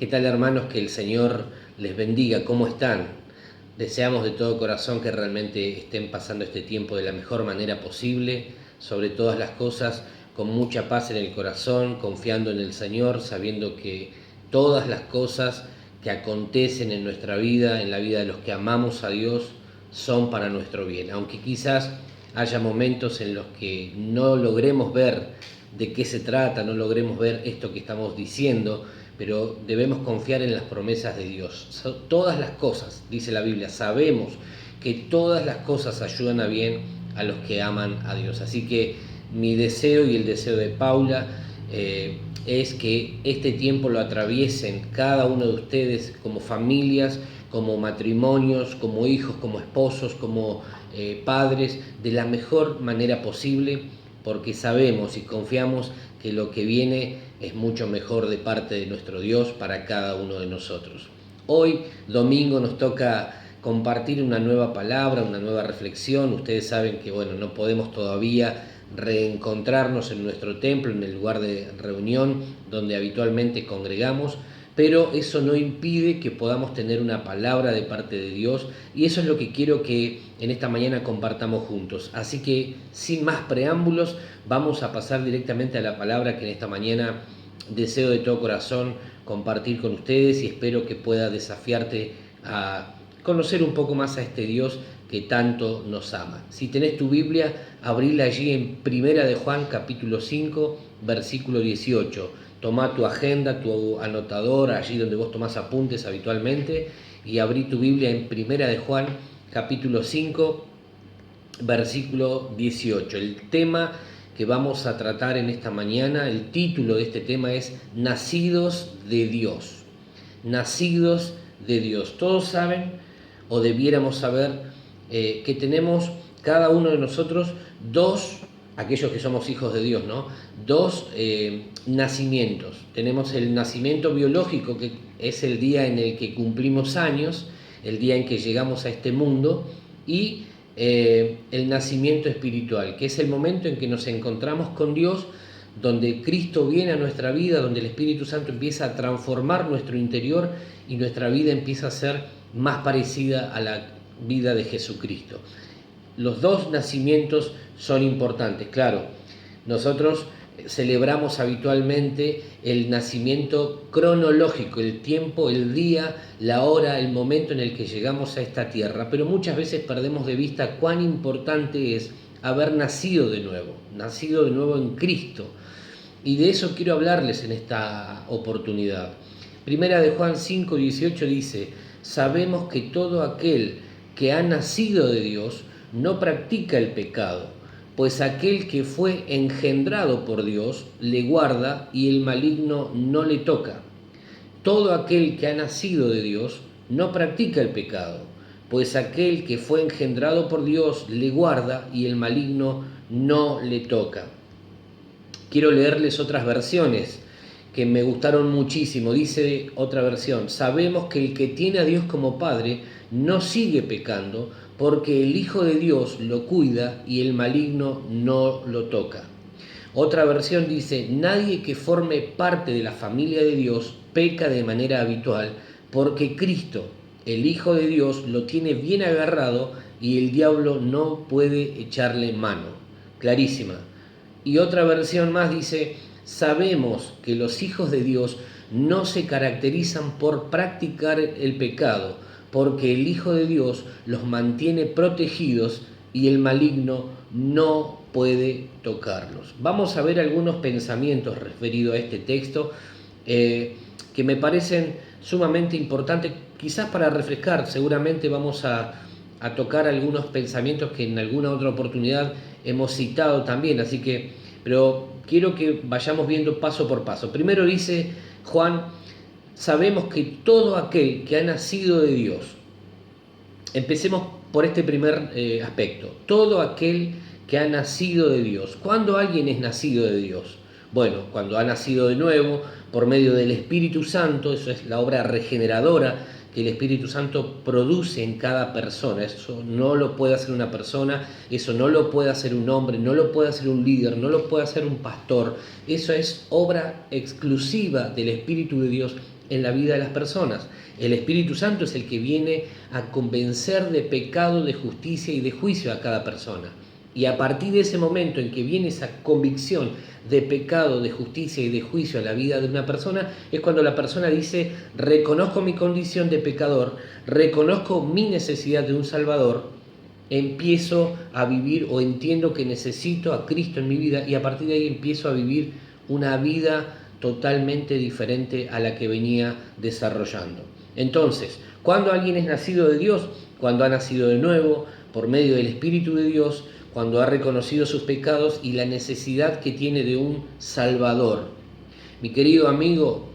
¿Qué tal, hermanos? Que el Señor les bendiga. ¿Cómo están? Deseamos de todo corazón que realmente estén pasando este tiempo de la mejor manera posible, sobre todas las cosas, con mucha paz en el corazón, confiando en el Señor, sabiendo que todas las cosas que acontecen en nuestra vida, en la vida de los que amamos a Dios, son para nuestro bien. Aunque quizás haya momentos en los que no logremos ver de qué se trata, no logremos ver esto que estamos diciendo, pero debemos confiar en las promesas de Dios. Todas las cosas, dice la Biblia, sabemos que todas las cosas ayudan a bien a los que aman a Dios. Así que mi deseo y el deseo de Paula es que este tiempo lo atraviesen cada uno de ustedes como familias, como matrimonios, como hijos, como esposos, como padres, de la mejor manera posible, porque sabemos y confiamos que lo que viene es mucho mejor de parte de nuestro Dios para cada uno de nosotros. Hoy, domingo, nos toca compartir una nueva palabra, una nueva reflexión. Ustedes saben que, no podemos todavía reencontrarnos en nuestro templo, en el lugar de reunión donde habitualmente congregamos, pero eso no impide que podamos tener una palabra de parte de Dios, y eso es lo que quiero que en esta mañana compartamos juntos. Así que, sin más preámbulos, vamos a pasar directamente a la palabra que en esta mañana deseo de todo corazón compartir con ustedes, y espero que pueda desafiarte a conocer un poco más a este Dios que tanto nos ama. Si tenés tu Biblia, abrila allí en Primera de Juan, capítulo 5, versículo 18. Tomá tu agenda, tu anotador, allí donde vos tomás apuntes habitualmente, y abrí tu Biblia en Primera de Juan, capítulo 5, versículo 18. El tema que vamos a tratar en esta mañana, el título de este tema es Nacidos de Dios. Nacidos de Dios. Todos saben, o debiéramos saber, que tenemos cada uno de nosotros dos, aquellos que somos hijos de Dios, ¿no? Dos nacimientos. Tenemos el nacimiento biológico, que es el día en el que cumplimos años, el día en que llegamos a este mundo, y el nacimiento espiritual, que es el momento en que nos encontramos con Dios, donde Cristo viene a nuestra vida, donde el Espíritu Santo empieza a transformar nuestro interior y nuestra vida empieza a ser más parecida a la vida de Jesucristo. Los dos nacimientos son importantes, claro. Nosotros celebramos habitualmente el nacimiento cronológico, el tiempo, el día, la hora, el momento en el que llegamos a esta tierra, pero muchas veces perdemos de vista cuán importante es haber nacido de nuevo en Cristo. Y de eso quiero hablarles en esta oportunidad. Primera de Juan 5, 18 dice: sabemos que todo aquel que ha nacido de Dios no practica el pecado, pues aquel que fue engendrado por Dios le guarda y el maligno no le toca. Todo aquel que ha nacido de Dios no practica el pecado, pues aquel que fue engendrado por Dios le guarda y el maligno no le toca. Quiero leerles otras versiones que me gustaron muchísimo. Dice otra versión: sabemos que el que tiene a Dios como Padre no sigue pecando, porque el Hijo de Dios lo cuida y el maligno no lo toca. Otra versión dice: nadie que forme parte de la familia de Dios peca de manera habitual, porque Cristo, el Hijo de Dios, lo tiene bien agarrado y el diablo no puede echarle mano. Clarísima. Y otra versión más dice: sabemos que los hijos de Dios no se caracterizan por practicar el pecado, porque el Hijo de Dios los mantiene protegidos y el maligno no puede tocarlos. Vamos a ver algunos pensamientos referidos a este texto que me parecen sumamente importantes, quizás para refrescar. Seguramente vamos a tocar algunos pensamientos que en alguna otra oportunidad hemos citado también, pero quiero que vayamos viendo paso por paso. Primero dice Juan: sabemos que todo aquel que ha nacido de Dios. Empecemos por este primer aspecto. Todo aquel que ha nacido de Dios. ¿Cuándo alguien es nacido de Dios? Bueno, cuando ha nacido de nuevo por medio del Espíritu Santo. Eso es la obra regeneradora que el Espíritu Santo produce en cada persona. Eso no lo puede hacer una persona, eso no lo puede hacer un hombre, no lo puede hacer un líder, no lo puede hacer un pastor. Eso es obra exclusiva del Espíritu de Dios en la vida de las personas. El Espíritu Santo es el que viene a convencer de pecado, de justicia y de juicio a cada persona. Y a partir de ese momento en que viene esa convicción de pecado, de justicia y de juicio a la vida de una persona, es cuando la persona dice: reconozco mi condición de pecador, reconozco mi necesidad de un Salvador, empiezo a vivir o entiendo que necesito a Cristo en mi vida, y a partir de ahí empiezo a vivir una vida totalmente diferente a la que venía desarrollando. Entonces, cuando alguien es nacido de Dios, cuando ha nacido de nuevo por medio del Espíritu de Dios, cuando ha reconocido sus pecados y la necesidad que tiene de un Salvador. Mi querido amigo,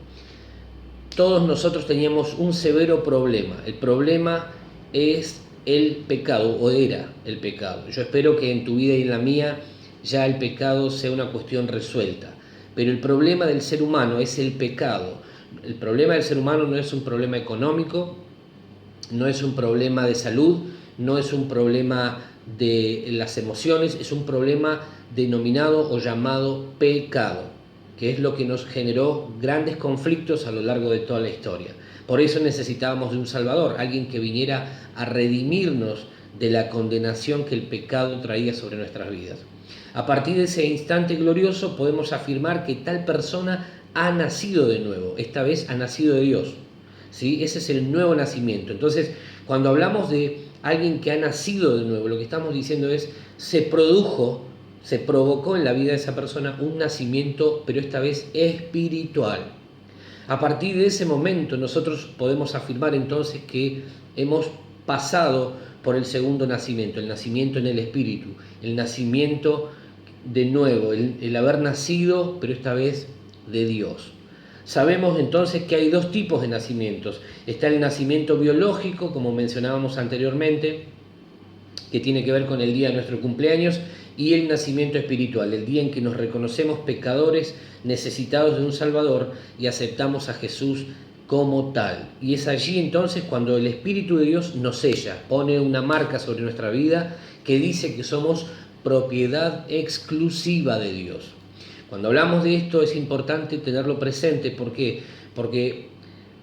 todos nosotros teníamos un severo problema. El problema es el pecado, o era el pecado. Yo espero que en tu vida y en la mía ya el pecado sea una cuestión resuelta. Pero el problema del ser humano es el pecado. El problema del ser humano no es un problema económico, no es un problema de salud, no es un problema de las emociones, es un problema denominado o llamado pecado, que es lo que nos generó grandes conflictos a lo largo de toda la historia. Por eso necesitábamos de un Salvador, alguien que viniera a redimirnos de la condenación que el pecado traía sobre nuestras vidas. A partir de ese instante glorioso podemos afirmar que tal persona ha nacido de nuevo, esta vez ha nacido de Dios. ¿Sí? Ese es el nuevo nacimiento. Entonces, cuando hablamos de alguien que ha nacido de nuevo, lo que estamos diciendo es: se provocó en la vida de esa persona un nacimiento, pero esta vez espiritual. A partir de ese momento nosotros podemos afirmar entonces que hemos pasado por el segundo nacimiento, el nacimiento en el Espíritu, el nacimiento de nuevo, el haber nacido, pero esta vez de Dios. Sabemos entonces que hay dos tipos de nacimientos. Está el nacimiento biológico, como mencionábamos anteriormente, que tiene que ver con el día de nuestro cumpleaños, y el nacimiento espiritual, el día en que nos reconocemos pecadores necesitados de un Salvador y aceptamos a Jesús como tal. Y es allí entonces cuando el Espíritu de Dios nos sella, pone una marca sobre nuestra vida que dice que somos propiedad exclusiva de Dios. Cuando hablamos de esto es importante tenerlo presente. ¿Por qué? Porque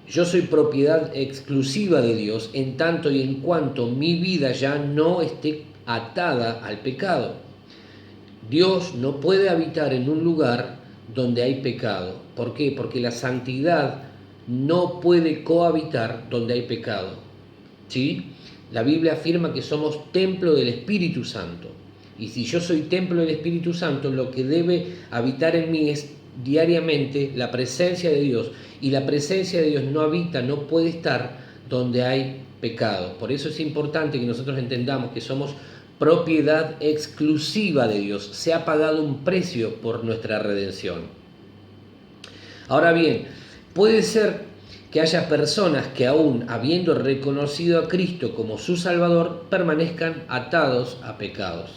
yo soy propiedad exclusiva de Dios en tanto y en cuanto mi vida ya no esté atada al pecado. Dios no puede habitar en un lugar donde hay pecado. ¿Por qué? Porque la santidad no puede cohabitar donde hay pecado. ¿Sí? La Biblia afirma que somos templo del Espíritu Santo. Y si yo soy templo del Espíritu Santo, lo que debe habitar en mí es diariamente la presencia de Dios. Y la presencia de Dios no habita, no puede estar donde hay pecado. Por eso es importante que nosotros entendamos que somos propiedad exclusiva de Dios. Se ha pagado un precio por nuestra redención. Ahora bien, puede ser que haya personas que aún habiendo reconocido a Cristo como su Salvador, permanezcan atados a pecados.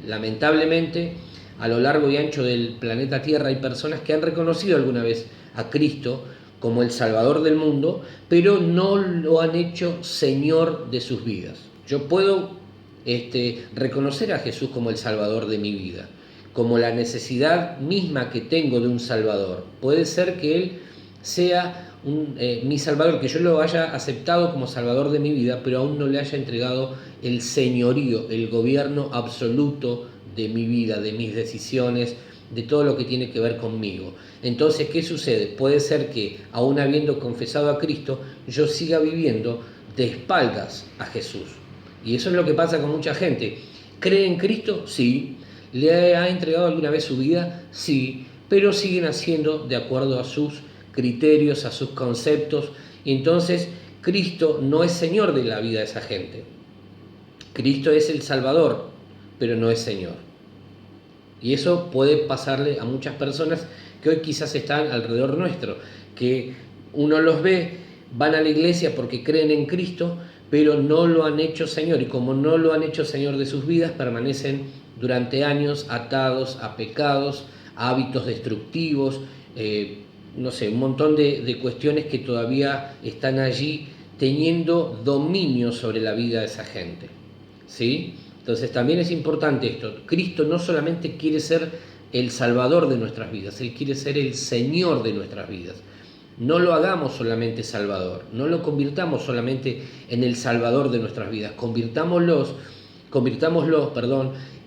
Lamentablemente, a lo largo y ancho del planeta Tierra hay personas que han reconocido alguna vez a Cristo como el Salvador del mundo, pero no lo han hecho Señor de sus vidas. Yo puedo reconocer a Jesús como el Salvador de mi vida, como la necesidad misma que tengo de un Salvador. Puede ser que Él sea mi Salvador, que yo lo haya aceptado como Salvador de mi vida, pero aún no le haya entregado el señorío, el gobierno absoluto de mi vida, de mis decisiones, de todo lo que tiene que ver conmigo. Entonces, ¿qué sucede? Puede ser que, aún habiendo confesado a Cristo, yo siga viviendo de espaldas a Jesús. Y eso es lo que pasa con mucha gente. ¿Cree en Cristo? Sí. ¿Le ha entregado alguna vez su vida? Sí. Pero siguen haciendo de acuerdo a sus criterios, a sus conceptos. Y entonces, Cristo no es Señor de la vida de esa gente. Cristo es el Salvador, pero no es Señor. Y eso puede pasarle a muchas personas que hoy quizás están alrededor nuestro, que uno los ve, van a la iglesia porque creen en Cristo, pero no lo han hecho Señor. Y como no lo han hecho Señor de sus vidas, permanecen durante años atados a pecados, a hábitos destructivos, no sé, un montón de cuestiones que todavía están allí teniendo dominio sobre la vida de esa gente, ¿sí? Entonces también es importante esto. Cristo no solamente quiere ser el Salvador de nuestras vidas, Él quiere ser el Señor de nuestras vidas. No lo hagamos solamente Salvador, no lo convirtamos solamente en el Salvador de nuestras vidas, convirtámoslo,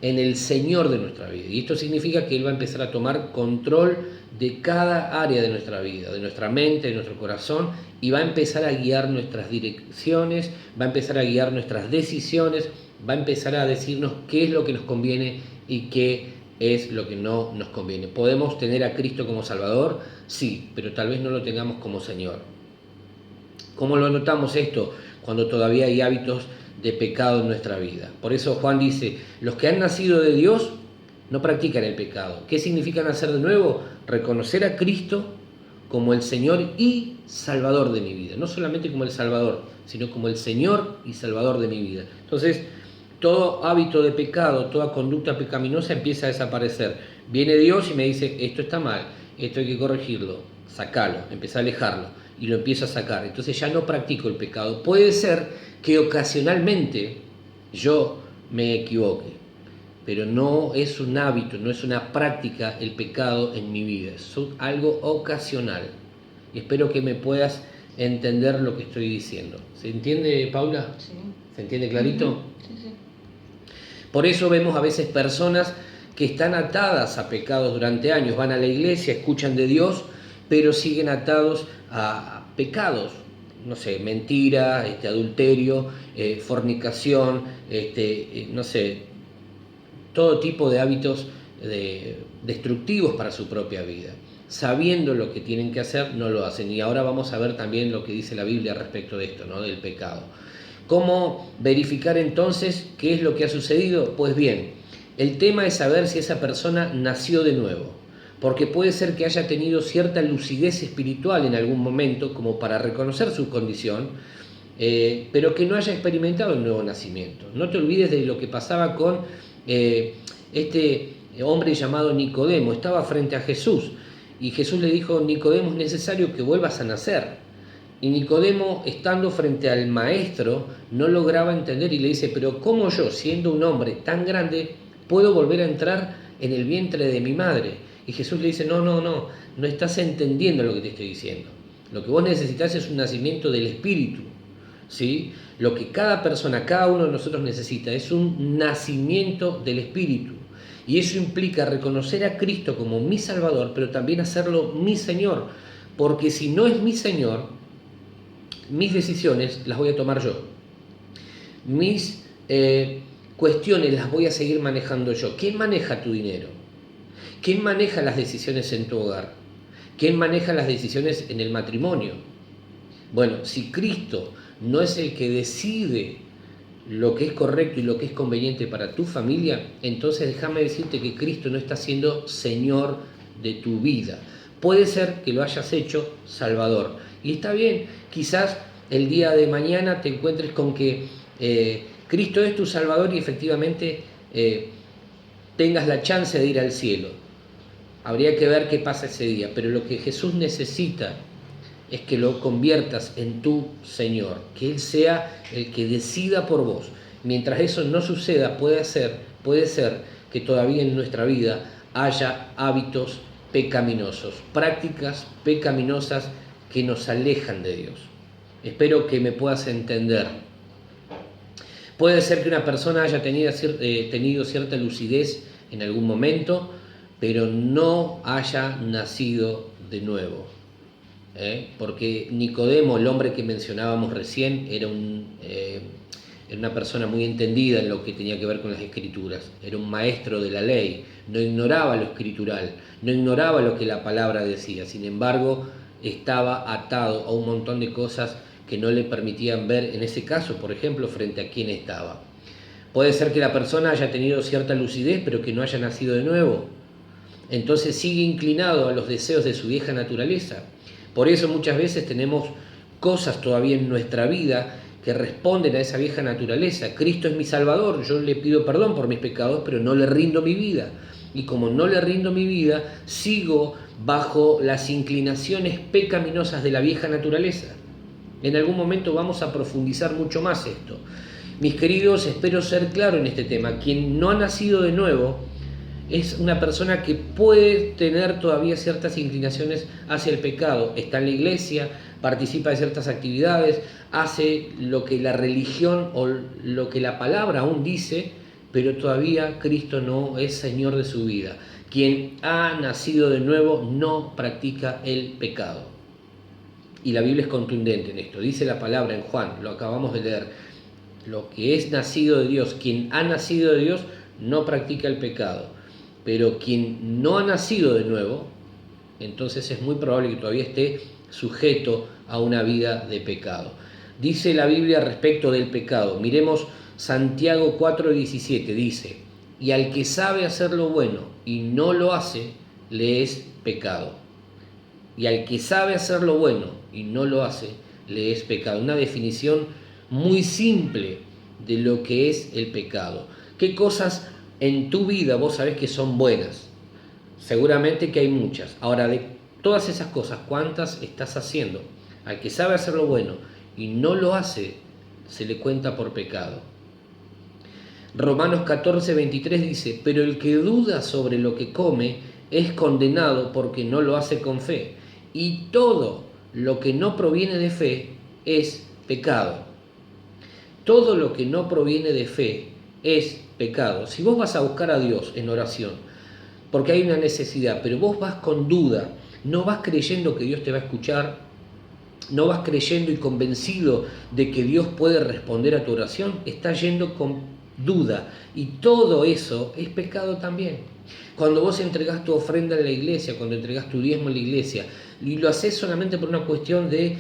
en el Señor de nuestra vida. Y esto significa que Él va a empezar a tomar control de cada área de nuestra vida, de nuestra mente, de nuestro corazón, y va a empezar a guiar nuestras direcciones, va a empezar a guiar nuestras decisiones, va a empezar a decirnos qué es lo que nos conviene y qué es lo que no nos conviene. ¿Podemos tener a Cristo como Salvador? Sí, pero tal vez no lo tengamos como Señor. ¿Cómo lo notamos esto? Cuando todavía hay hábitos de pecado en nuestra vida. Por eso Juan dice, los que han nacido de Dios no practican el pecado. ¿Qué significa nacer de nuevo? Reconocer a Cristo como el Señor y Salvador de mi vida. No solamente como el Salvador, sino como el Señor y Salvador de mi vida. Entonces, todo hábito de pecado, toda conducta pecaminosa empieza a desaparecer. Viene Dios y me dice, esto está mal, esto hay que corregirlo, sacalo, empieza a alejarlo y lo empiezo a sacar. Entonces ya no practico el pecado. Puede ser que ocasionalmente yo me equivoque, pero no es un hábito, no es una práctica el pecado en mi vida, es algo ocasional. Y espero que me puedas entender lo que estoy diciendo. ¿Se entiende, Paula? Sí. ¿Se entiende clarito? Sí, sí. Por eso vemos a veces personas que están atadas a pecados durante años, van a la iglesia, escuchan de Dios, pero siguen atados a pecados, no sé, mentira, adulterio, fornicación, no sé, todo tipo de hábitos destructivos para su propia vida. Sabiendo lo que tienen que hacer, no lo hacen. Y ahora vamos a ver también lo que dice la Biblia respecto de esto, ¿no? Del pecado. ¿Cómo verificar entonces qué es lo que ha sucedido? Pues bien, el tema es saber si esa persona nació de nuevo, porque puede ser que haya tenido cierta lucidez espiritual en algún momento como para reconocer su condición, pero que no haya experimentado el nuevo nacimiento. No te olvides de lo que pasaba con este hombre llamado Nicodemo. Estaba frente a Jesús y Jesús le dijo, Nicodemo, es necesario que vuelvas a nacer. Y Nicodemo, estando frente al maestro, no lograba entender y le dice, pero ¿cómo yo, siendo un hombre tan grande, puedo volver a entrar en el vientre de mi madre? Y Jesús le dice, no estás entendiendo lo que te estoy diciendo. Lo que vos necesitas es un nacimiento del Espíritu, ¿sí? Lo que cada persona, cada uno de nosotros necesita es un nacimiento del Espíritu. Y eso implica reconocer a Cristo como mi Salvador, pero también hacerlo mi Señor. Porque si no es mi Señor, mis decisiones las voy a tomar yo. Mis cuestiones las voy a seguir manejando yo. ¿Quién maneja tu dinero? ¿Quién maneja las decisiones en tu hogar? ¿Quién maneja las decisiones en el matrimonio? Bueno, si Cristo no es el que decide lo que es correcto y lo que es conveniente para tu familia, entonces déjame decirte que Cristo no está siendo Señor de tu vida. Puede ser que lo hayas hecho Salvador. Y está bien, quizás el día de mañana te encuentres con que Cristo es tu Salvador y efectivamente tengas la chance de ir al cielo. Habría que ver qué pasa ese día, pero lo que Jesús necesita es que lo conviertas en tu Señor, que Él sea el que decida por vos. Mientras eso no suceda, puede ser que todavía en nuestra vida haya hábitos pecaminosos, prácticas pecaminosas que nos alejan de Dios. Espero que me puedas entender. Puede ser que una persona haya tenido cierta lucidez en algún momento, pero no haya nacido de nuevo. Porque Nicodemo, el hombre que mencionábamos recién, era una persona muy entendida en lo que tenía que ver con las escrituras, era un maestro de la ley, no ignoraba lo escritural, no ignoraba lo que la palabra decía, sin embargo estaba atado a un montón de cosas que no le permitían ver, en ese caso, por ejemplo, frente a quién estaba. Puede ser que la persona haya tenido cierta lucidez, pero que no haya nacido de nuevo, entonces sigue inclinado a los deseos de su vieja naturaleza. Por eso muchas veces tenemos cosas todavía en nuestra vida que responden a esa vieja naturaleza. Cristo es mi Salvador, yo le pido perdón por mis pecados, pero no le rindo mi vida. Y como no le rindo mi vida, sigo bajo las inclinaciones pecaminosas de la vieja naturaleza. En algún momento vamos a profundizar mucho más esto. Mis queridos, espero ser claro en este tema. Quien no ha nacido de nuevo es una persona que puede tener todavía ciertas inclinaciones hacia el pecado. Está en la iglesia, participa de ciertas actividades, hace lo que la religión o lo que la palabra aún dice, pero todavía Cristo no es Señor de su vida. Quien ha nacido de nuevo no practica el pecado. Y la Biblia es contundente en esto. Dice la palabra en Juan, lo acabamos de leer. Lo que es nacido de Dios, quien ha nacido de Dios, no practica el pecado. Pero quien no ha nacido de nuevo, entonces es muy probable que todavía esté sujeto a una vida de pecado. Dice la Biblia respecto del pecado. Miremos Santiago 4:17, dice: y al que sabe hacer lo bueno y no lo hace, le es pecado. Y al que sabe hacer lo bueno y no lo hace, le es pecado. Una definición muy simple de lo que es el pecado. ¿Qué cosas en tu vida vos sabés que son buenas? Seguramente que hay muchas. Ahora, de todas esas cosas, ¿cuántas estás haciendo? Al que sabe hacer lo bueno y no lo hace, se le cuenta por pecado. Romanos 14:23 dice: pero el que duda sobre lo que come es condenado porque no lo hace con fe. Y todo lo que no proviene de fe es pecado. Todo lo que no proviene de fe es pecado. Si vos vas a buscar a Dios en oración, porque hay una necesidad, pero vos vas con duda, no vas creyendo que Dios te va a escuchar, no vas creyendo y convencido de que Dios puede responder a tu oración, estás yendo con duda, y todo eso es pecado también. Cuando vos entregás tu ofrenda en la iglesia, cuando entregás tu diezmo en la iglesia, y lo haces solamente por una cuestión de,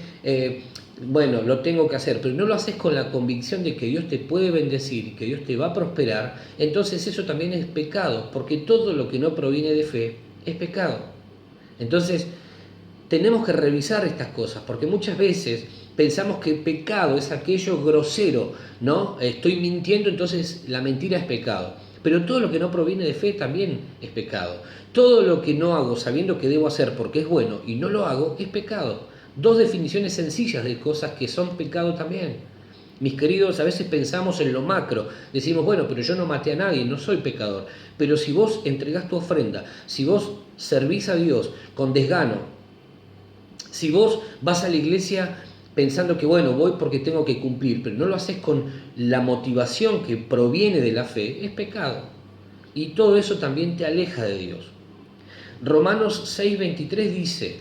bueno, lo tengo que hacer, pero no lo haces con la convicción de que Dios te puede bendecir, que Dios te va a prosperar, entonces eso también es pecado, porque todo lo que no proviene de fe es pecado. Entonces, tenemos que revisar estas cosas, porque muchas veces pensamos que pecado es aquello grosero, ¿no? Estoy mintiendo, entonces la mentira es pecado. Pero todo lo que no proviene de fe también es pecado. Todo lo que no hago sabiendo que debo hacer porque es bueno y no lo hago es pecado. Dos definiciones sencillas de cosas que son pecado también. Mis queridos, a veces pensamos en lo macro, decimos, bueno, pero yo no maté a nadie, no soy pecador. Pero si vos entregás tu ofrenda, si vos servís a Dios con desgano, si vos vas a la iglesia pensando que, bueno, voy porque tengo que cumplir, pero no lo haces con la motivación que proviene de la fe, es pecado. Y todo eso también te aleja de Dios. Romanos 6:23 dice: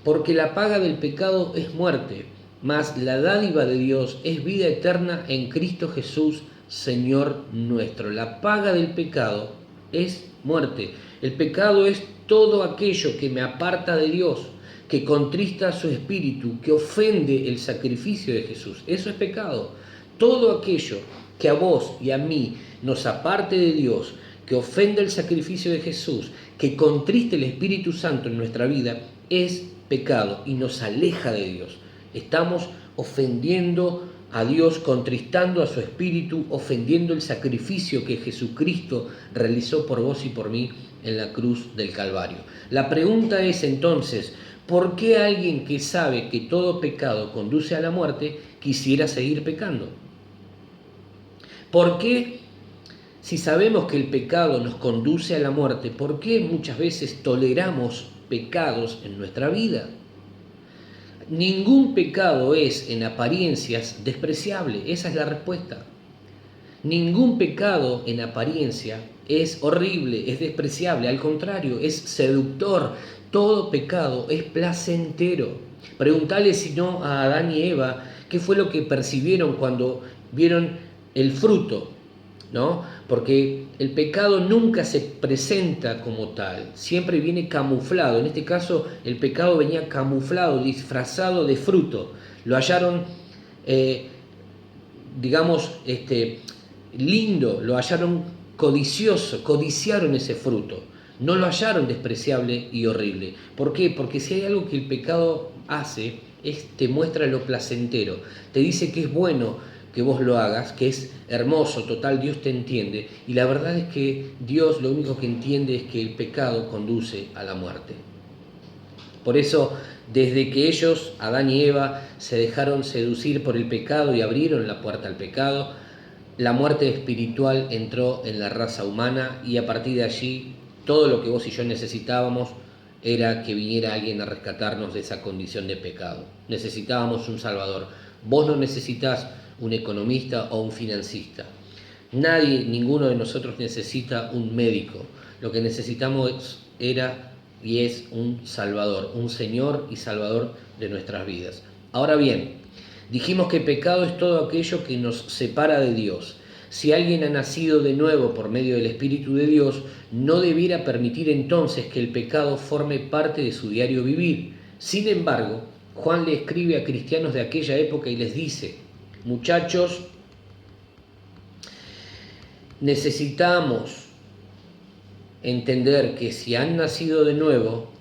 porque la paga del pecado es muerte, mas la dádiva de Dios es vida eterna en Cristo Jesús, Señor nuestro. La paga del pecado es muerte. El pecado es todo aquello que me aparta de Dios, que contrista su espíritu, que ofende el sacrificio de Jesús. Eso es pecado. Todo aquello que a vos y a mí nos aparte de Dios, que ofende el sacrificio de Jesús, que contriste el Espíritu Santo en nuestra vida, es pecado y nos aleja de Dios. Estamos ofendiendo a Dios, contristando a su Espíritu, ofendiendo el sacrificio que Jesucristo realizó por vos y por mí en la cruz del Calvario. La pregunta es entonces, ¿por qué alguien que sabe que todo pecado conduce a la muerte quisiera seguir pecando? ¿Por qué, si sabemos que el pecado nos conduce a la muerte, por qué muchas veces toleramos pecados en nuestra vida? Ningún pecado es en apariencias despreciable, esa es la respuesta. Ningún pecado en apariencia es horrible, es despreciable, al contrario, es seductor. Todo pecado es placentero. Preguntale si no a Adán y Eva qué fue lo que percibieron cuando vieron el fruto, ¿no? Porque el pecado nunca se presenta como tal, siempre viene camuflado. En este caso, el pecado venía camuflado, disfrazado de fruto. Lo hallaron, lindo, lo hallaron codicioso, codiciaron ese fruto. No lo hallaron despreciable y horrible. ¿Por qué? Porque si hay algo que el pecado hace, te muestra lo placentero. Te dice que es bueno que vos lo hagas, que es hermoso, total, Dios te entiende. Y la verdad es que Dios lo único que entiende es que el pecado conduce a la muerte. Por eso, desde que ellos, Adán y Eva, se dejaron seducir por el pecado y abrieron la puerta al pecado, la muerte espiritual entró en la raza humana y a partir de allí todo lo que vos y yo necesitábamos era que viniera alguien a rescatarnos de esa condición de pecado. Necesitábamos un Salvador. Vos no necesitas un economista o un financista. Nadie, ninguno de nosotros necesita un médico. Lo que necesitamos era y es un Salvador, un Señor y Salvador de nuestras vidas. Ahora bien, dijimos que pecado es todo aquello que nos separa de Dios. Si alguien ha nacido de nuevo por medio del Espíritu de Dios, no debiera permitir entonces que el pecado forme parte de su diario vivir. Sin embargo, Juan le escribe a cristianos de aquella época y les dice: muchachos, necesitamos entender que si han nacido de nuevo,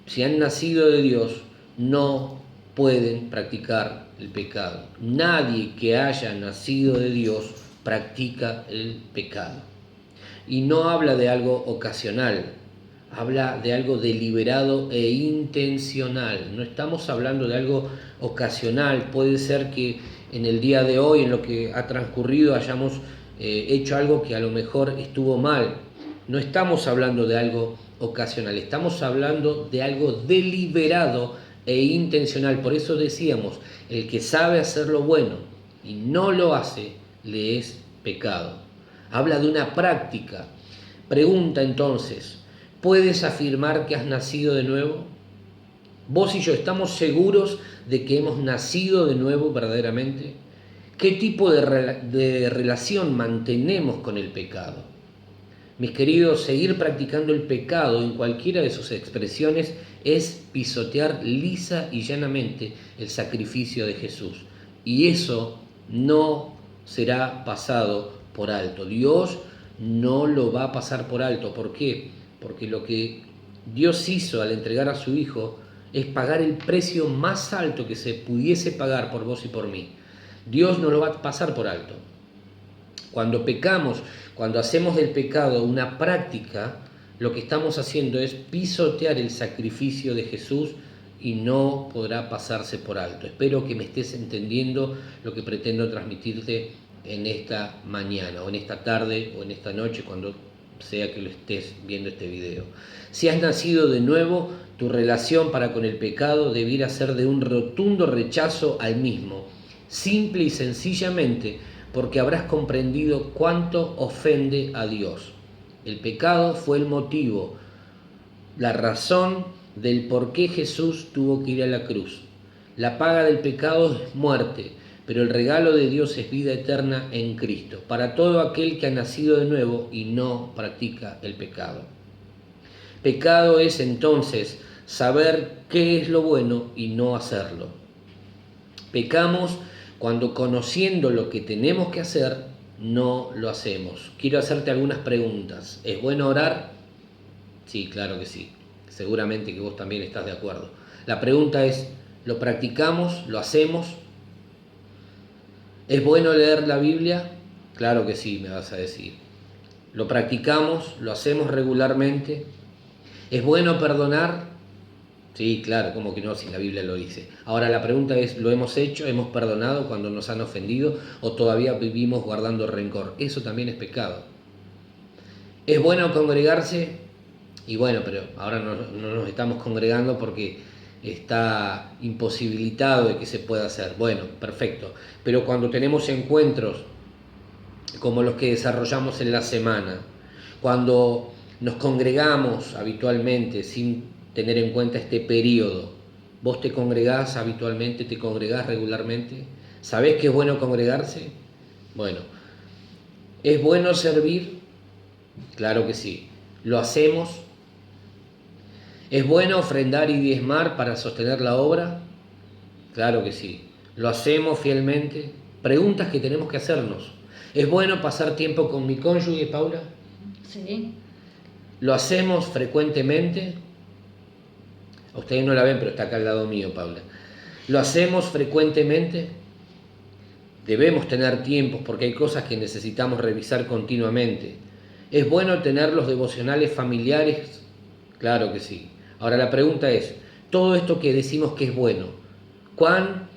si han nacido de Dios, no pueden practicar el pecado. Nadie que haya nacido de Dios practica el pecado. Y no habla de algo ocasional, habla de algo deliberado e intencional. No estamos hablando de algo ocasional. Puede ser que en el día de hoy, en lo que ha transcurrido, hayamos hecho algo que a lo mejor estuvo mal. No estamos hablando de algo ocasional, estamos hablando de algo deliberado e intencional. Por eso decíamos, el que sabe hacer lo bueno y no lo hace, le es pecado. Habla de una práctica. Pregunta entonces, ¿puedes afirmar que has nacido de nuevo? ¿Vos y yo estamos seguros de que hemos nacido de nuevo verdaderamente? ¿Qué tipo de relación mantenemos con el pecado? Mis queridos, seguir practicando el pecado en cualquiera de sus expresiones es pisotear lisa y llanamente el sacrificio de Jesús. Y eso no será pasado por alto. Dios no lo va a pasar por alto. ¿Por qué? Porque lo que Dios hizo al entregar a su Hijo es pagar el precio más alto que se pudiese pagar por vos y por mí. Dios no lo va a pasar por alto. Cuando pecamos, cuando hacemos del pecado una práctica, lo que estamos haciendo es pisotear el sacrificio de Jesús y no podrá pasarse por alto. Espero que me estés entendiendo lo que pretendo transmitirte en esta mañana, o en esta tarde, o en esta noche, cuando sea que lo estés viendo este video. Si has nacido de nuevo, tu relación para con el pecado debiera ser de un rotundo rechazo al mismo, simple y sencillamente porque habrás comprendido cuánto ofende a Dios. El pecado fue el motivo, la razón del por qué Jesús tuvo que ir a la cruz. La paga del pecado es muerte, pero el regalo de Dios es vida eterna en Cristo, para todo aquel que ha nacido de nuevo y no practica el pecado. Pecado es entonces saber qué es lo bueno y no hacerlo. Pecamos cuando, conociendo lo que tenemos que hacer, no lo hacemos. Quiero hacerte algunas preguntas. ¿Es bueno orar? Sí, claro que sí. Seguramente que vos también estás de acuerdo. La pregunta es, ¿lo practicamos? ¿Lo hacemos? ¿Es bueno leer la Biblia? Claro que sí, me vas a decir. ¿Lo practicamos? ¿Lo hacemos regularmente? ¿Es bueno perdonar? Sí, claro, como que no, si la Biblia lo dice. Ahora la pregunta es, ¿lo hemos hecho? ¿Hemos perdonado cuando nos han ofendido? ¿O todavía vivimos guardando rencor? Eso también es pecado. ¿Es bueno congregarse? Y bueno, pero ahora no nos estamos congregando porque está imposibilitado de que se pueda hacer. Bueno, perfecto. Pero cuando tenemos encuentros como los que desarrollamos en la semana, cuando nos congregamos habitualmente sin tener en cuenta este periodo, ¿vos te congregás habitualmente, te congregás regularmente? ¿Sabés que es bueno congregarse? Bueno, ¿es bueno servir? Claro que sí. ¿Lo hacemos? ¿Es bueno ofrendar y diezmar para sostener la obra? Claro que sí. ¿Lo hacemos fielmente? Preguntas que tenemos que hacernos. ¿Es bueno pasar tiempo con mi cónyuge, Paula? Sí. ¿Lo hacemos frecuentemente? Ustedes no la ven, pero está acá al lado mío, Paula. ¿Lo hacemos frecuentemente? Debemos tener tiempos porque hay cosas que necesitamos revisar continuamente. ¿Es bueno tener los devocionales familiares? Claro que sí. Ahora la pregunta es, todo esto que decimos que es bueno, cuán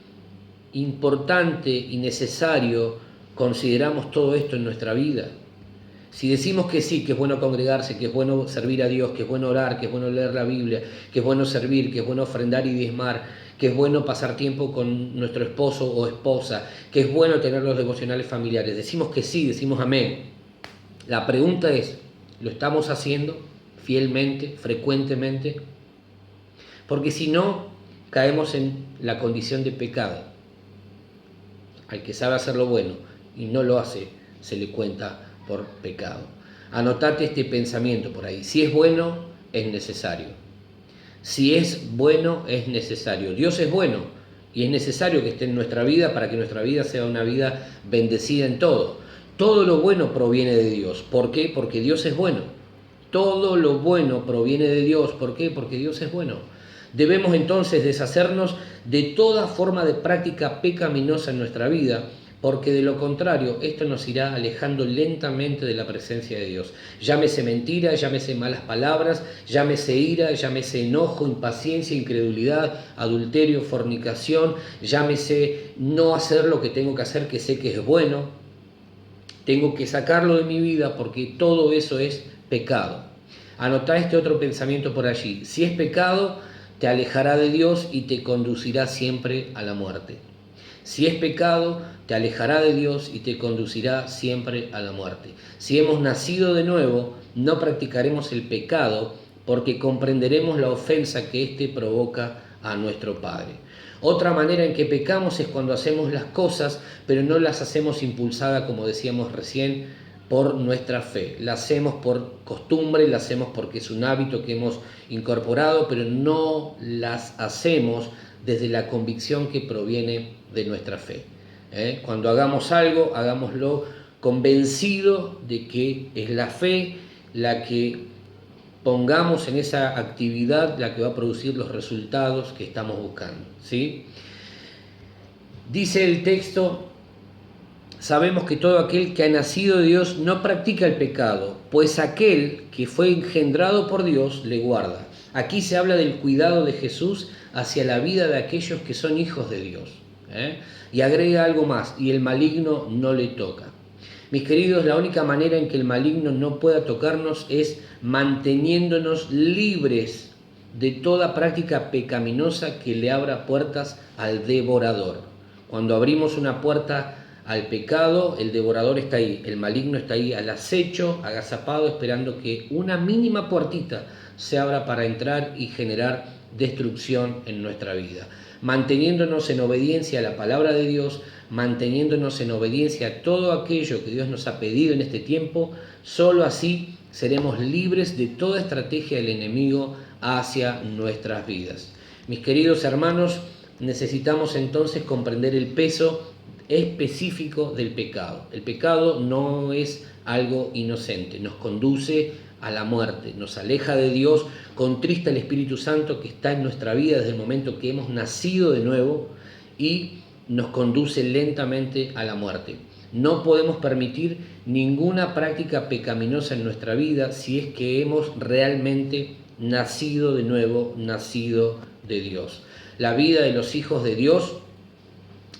importante y necesario consideramos todo esto en nuestra vida. Si decimos que sí, que es bueno congregarse, que es bueno servir a Dios, que es bueno orar, que es bueno leer la Biblia, que es bueno servir, que es bueno ofrendar y diezmar, que es bueno pasar tiempo con nuestro esposo o esposa, que es bueno tener los devocionales familiares, decimos que sí, decimos amén. La pregunta es, ¿lo estamos haciendo fielmente, frecuentemente? Porque si no, caemos en la condición de pecado. Al que sabe hacer lo bueno y no lo hace, se le cuenta por pecado. Anotate este pensamiento por ahí. Si es bueno, es necesario. Si es bueno, es necesario. Dios es bueno y es necesario que esté en nuestra vida para que nuestra vida sea una vida bendecida en todo. Todo lo bueno proviene de Dios. ¿Por qué? Porque Dios es bueno. Todo lo bueno proviene de Dios. ¿Por qué? Porque Dios es bueno. Debemos entonces deshacernos de toda forma de práctica pecaminosa en nuestra vida, porque de lo contrario esto nos irá alejando lentamente de la presencia de Dios. Llámese mentira, llámese malas palabras, llámese ira, llámese enojo, impaciencia, incredulidad, adulterio, fornicación, llámese no hacer lo que tengo que hacer, que sé que es bueno. Tengo que sacarlo de mi vida porque todo eso es pecado. Anotá este otro pensamiento por allí. Si es pecado, te alejará de Dios y te conducirá siempre a la muerte. Si es pecado, te alejará de Dios y te conducirá siempre a la muerte. Si hemos nacido de nuevo, no practicaremos el pecado porque comprenderemos la ofensa que éste provoca a nuestro Padre. Otra manera en que pecamos es cuando hacemos las cosas, pero no las hacemos impulsadas, como decíamos recién, por nuestra fe. La hacemos por costumbre, la hacemos porque es un hábito que hemos incorporado, pero no las hacemos desde la convicción que proviene de nuestra fe. Cuando hagamos algo, hagámoslo convencido de que es la fe la que pongamos en esa actividad la que va a producir los resultados que estamos buscando, ¿sí? Dice el texto: sabemos que todo aquel que ha nacido de Dios no practica el pecado, pues aquel que fue engendrado por Dios le guarda. Aquí se habla del cuidado de Jesús hacia la vida de aquellos que son hijos de Dios. Y agrega algo más: y el maligno no le toca. Mis queridos, la única manera en que el maligno no pueda tocarnos es manteniéndonos libres de toda práctica pecaminosa que le abra puertas al devorador. Cuando abrimos una puerta al pecado, el devorador está ahí, el maligno está ahí al acecho, agazapado, esperando que una mínima puertita se abra para entrar y generar destrucción en nuestra vida. Manteniéndonos en obediencia a la palabra de Dios, manteniéndonos en obediencia a todo aquello que Dios nos ha pedido en este tiempo, solo así seremos libres de toda estrategia del enemigo hacia nuestras vidas. Mis queridos hermanos, necesitamos entonces comprender el peso específico del pecado. El pecado no es algo inocente, nos conduce a la muerte, nos aleja de Dios, contrista el Espíritu Santo que está en nuestra vida desde el momento que hemos nacido de nuevo y nos conduce lentamente a la muerte. No podemos permitir ninguna práctica pecaminosa en nuestra vida si es que hemos realmente nacido de nuevo, nacido de Dios. La vida de los hijos de Dios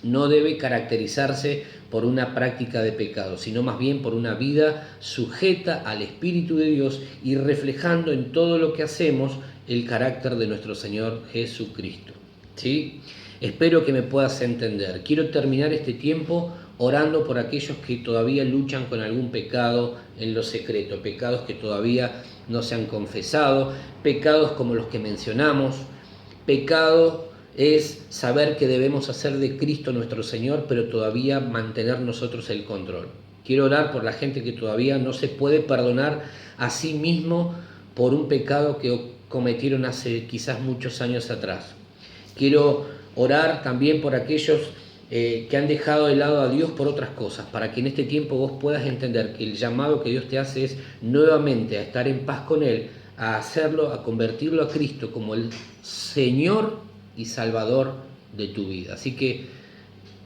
no debe caracterizarse por una práctica de pecado, sino más bien por una vida sujeta al Espíritu de Dios y reflejando en todo lo que hacemos el carácter de nuestro Señor Jesucristo. ¿Sí? Espero que me puedas entender. Quiero terminar este tiempo orando por aquellos que todavía luchan con algún pecado en lo secreto, pecados que todavía no se han confesado, pecados como los que mencionamos. Pecado es saber que debemos hacer de Cristo nuestro Señor, pero todavía mantener nosotros el control. Quiero orar por la gente que todavía no se puede perdonar a sí mismo por un pecado que cometieron hace quizás muchos años atrás. Quiero orar también por aquellos que han dejado de lado a Dios por otras cosas, para que en este tiempo vos puedas entender que el llamado que Dios te hace es nuevamente a estar en paz con Él, a hacerlo, a convertirlo a Cristo como el Señor y Salvador de tu vida. Así que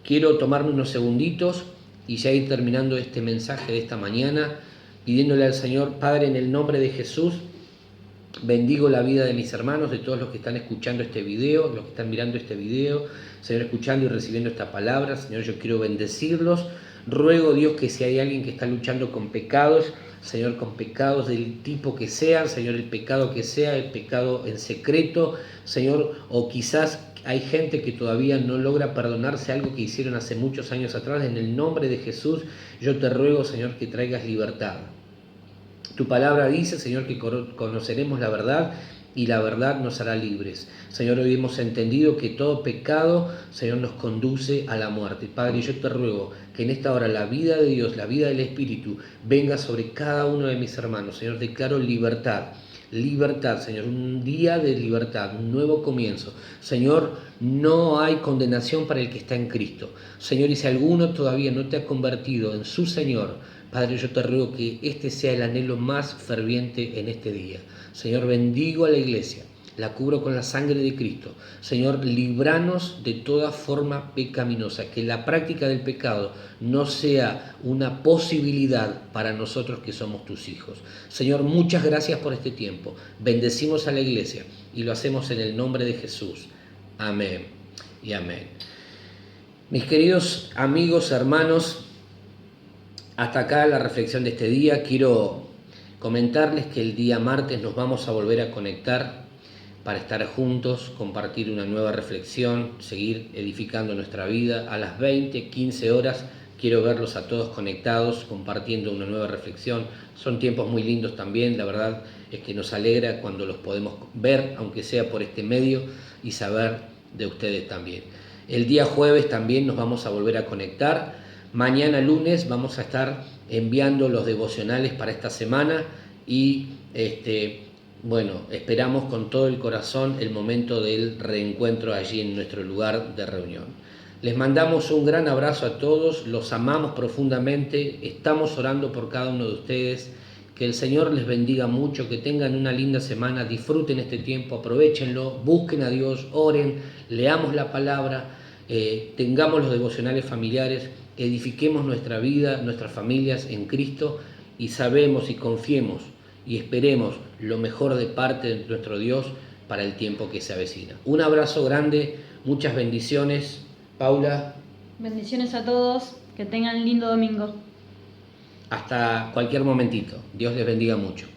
quiero tomarme unos segunditos y ya ir terminando este mensaje de esta mañana, pidiéndole al Señor: Padre, en el nombre de Jesús, Bendigo la vida de mis hermanos, de todos los que están escuchando este video, los que están mirando este video, Señor, escuchando y recibiendo esta palabra. Señor, yo quiero bendecirlos. Ruego, Dios, que si hay alguien que está luchando con pecados, Señor, con pecados del tipo que sean, Señor, el pecado que sea, el pecado en secreto, Señor, o quizás hay gente que todavía no logra perdonarse algo que hicieron hace muchos años atrás. En el nombre de Jesús, yo te ruego, Señor, que traigas libertad. Tu palabra dice, Señor, que conoceremos la verdad y la verdad nos hará libres. Señor, hoy hemos entendido que todo pecado, Señor, nos conduce a la muerte. Padre, yo te ruego que en esta hora la vida de Dios, la vida del Espíritu, venga sobre cada uno de mis hermanos. Señor, declaro libertad. Libertad, Señor, un día de libertad, un nuevo comienzo. Señor, no hay condenación para el que está en Cristo. Señor, y si alguno todavía no te ha convertido en su Señor, Padre, yo te ruego que este sea el anhelo más ferviente en este día. Señor, bendigo a la iglesia, la cubro con la sangre de Cristo. Señor, líbranos de toda forma pecaminosa, que la práctica del pecado no sea una posibilidad para nosotros que somos tus hijos. Señor, muchas gracias por este tiempo. Bendecimos a la iglesia y lo hacemos en el nombre de Jesús. Amén y amén. Mis queridos amigos, hermanos, hasta acá la reflexión de este día. Quiero comentarles que el día martes nos vamos a volver a conectar para estar juntos, compartir una nueva reflexión, seguir edificando nuestra vida. A las 20:15 horas quiero verlos a todos conectados, compartiendo una nueva reflexión. Son tiempos muy lindos también, la verdad es que nos alegra cuando los podemos ver, aunque sea por este medio, y saber de ustedes también. El día jueves también nos vamos a volver a conectar. Mañana lunes vamos a estar enviando los devocionales para esta semana y bueno, esperamos con todo el corazón el momento del reencuentro allí en nuestro lugar de reunión. Les mandamos un gran abrazo a todos, los amamos profundamente, estamos orando por cada uno de ustedes. Que el Señor les bendiga mucho, que tengan una linda semana, disfruten este tiempo, aprovechenlo, busquen a Dios, oren, leamos la palabra, tengamos los devocionales familiares, edifiquemos nuestra vida, nuestras familias en Cristo y sabemos y confiemos y esperemos lo mejor de parte de nuestro Dios para el tiempo que se avecina. Un abrazo grande, muchas bendiciones. Paula. Bendiciones a todos, que tengan lindo domingo. Hasta cualquier momentito. Dios les bendiga mucho.